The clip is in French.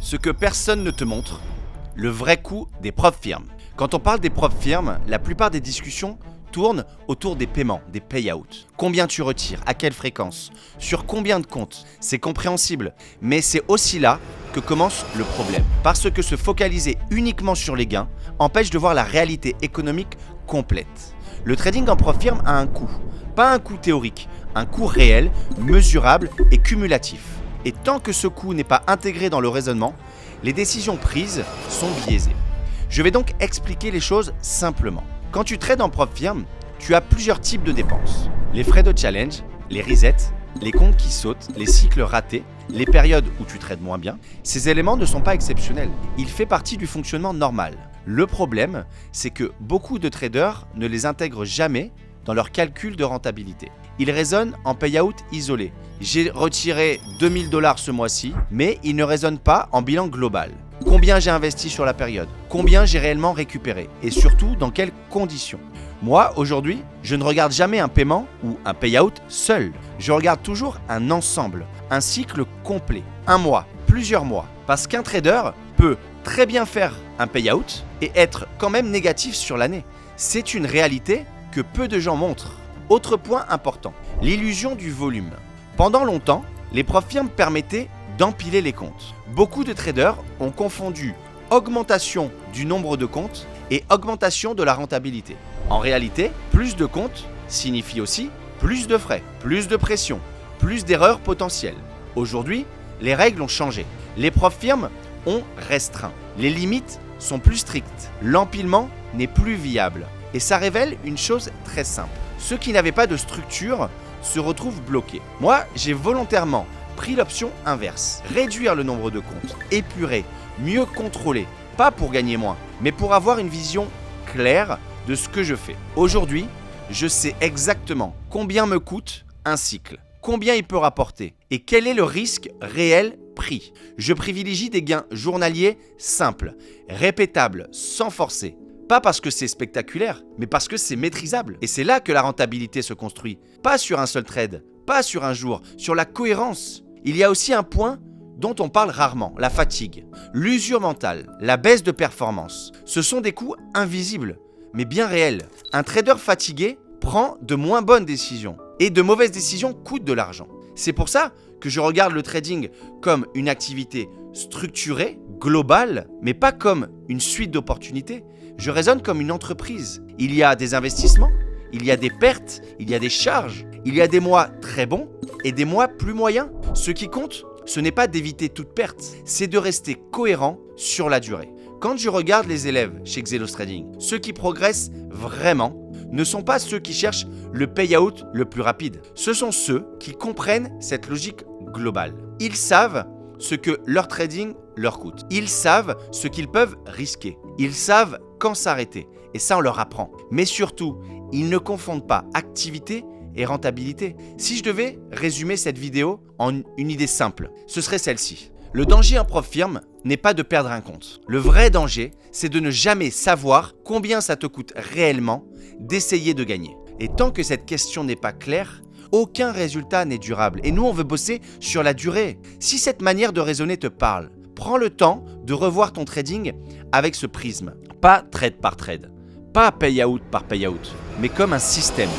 Ce que personne ne te montre, le vrai coût des prop firmes. Quand on parle des prop firmes, la plupart des discussions tournent autour des paiements, des payouts. Combien tu retires, à quelle fréquence, sur combien de comptes, c'est compréhensible. Mais c'est aussi là que commence le problème. Parce que se focaliser uniquement sur les gains empêche de voir la réalité économique complète. Le trading en prop firme a un coût, pas un coût théorique, un coût réel, mesurable et cumulatif. Et tant que ce coût n'est pas intégré dans le raisonnement, les décisions prises sont biaisées. Je vais donc expliquer les choses simplement. Quand tu trades en prop firme, tu as plusieurs types de dépenses. Les frais de challenge, les resets, les comptes qui sautent, les cycles ratés, les périodes où tu trades moins bien. Ces éléments ne sont pas exceptionnels. Ils font partie du fonctionnement normal. Le problème, c'est que beaucoup de traders ne les intègrent jamais dans leur calcul de rentabilité. Ils raisonnent en payout isolé. J'ai retiré 2000 $ ce mois-ci, mais ils ne raisonnent pas en bilan global. Combien j'ai investi sur la période? Combien j'ai réellement récupéré? Et surtout, dans quelles conditions? Moi, aujourd'hui, je ne regarde jamais un paiement ou un payout seul. Je regarde toujours un ensemble, un cycle complet. Un mois, plusieurs mois. Parce qu'un trader peut très bien faire un payout et être quand même négatif sur l'année. C'est une réalité que peu de gens montrent. Autre point important, l'illusion du volume. Pendant longtemps, les prop firmes permettaient d'empiler les comptes. Beaucoup de traders ont confondu augmentation du nombre de comptes et augmentation de la rentabilité. En réalité, plus de comptes signifie aussi plus de frais, plus de pression, plus d'erreurs potentielles. Aujourd'hui, les règles ont changé. Les prop firmes ont restreint. Les limites sont plus strictes. L'empilement n'est plus viable. Et ça révèle une chose très simple. Ceux qui n'avaient pas de structure se retrouvent bloqués. Moi, j'ai volontairement pris l'option inverse. Réduire le nombre de comptes, épurer, mieux contrôler. Pas pour gagner moins, mais pour avoir une vision claire de ce que je fais. Aujourd'hui, je sais exactement combien me coûte un cycle, combien il peut rapporter et quel est le risque réel pris. Je privilégie des gains journaliers simples, répétables, sans forcer. Pas parce que c'est spectaculaire, mais parce que c'est maîtrisable. Et c'est là que la rentabilité se construit. Pas sur un seul trade, pas sur un jour, sur la cohérence. Il y a aussi un point dont on parle rarement, la fatigue, l'usure mentale, la baisse de performance. Ce sont des coûts invisibles, mais bien réels. Un trader fatigué prend de moins bonnes décisions et de mauvaises décisions coûtent de l'argent. C'est pour ça que je regarde le trading comme une activité structurée, globale, mais pas comme une suite d'opportunités. Je raisonne comme une entreprise. Il y a des investissements, il y a des pertes, il y a des charges, il y a des mois très bons et des mois plus moyens. Ce qui compte, ce n'est pas d'éviter toute perte, c'est de rester cohérent sur la durée. Quand je regarde les élèves chez Xelos Trading, ceux qui progressent vraiment ne sont pas ceux qui cherchent le payout le plus rapide. Ce sont ceux qui comprennent cette logique globale. Ils savent ce que leur trading leur coûte. Ils savent ce qu'ils peuvent risquer. Ils savent quand s'arrêter. Et ça, on leur apprend. Mais surtout, ils ne confondent pas activité et rentabilité. Si je devais résumer cette vidéo en une idée simple, ce serait celle-ci. Le danger en prop firme n'est pas de perdre un compte. Le vrai danger, c'est de ne jamais savoir combien ça te coûte réellement d'essayer de gagner. Et tant que cette question n'est pas claire, aucun résultat n'est durable. Et nous, on veut bosser sur la durée. Si cette manière de raisonner te parle, prends le temps de revoir ton trading avec ce prisme. Pas trade par trade, pas payout par payout, mais comme un système.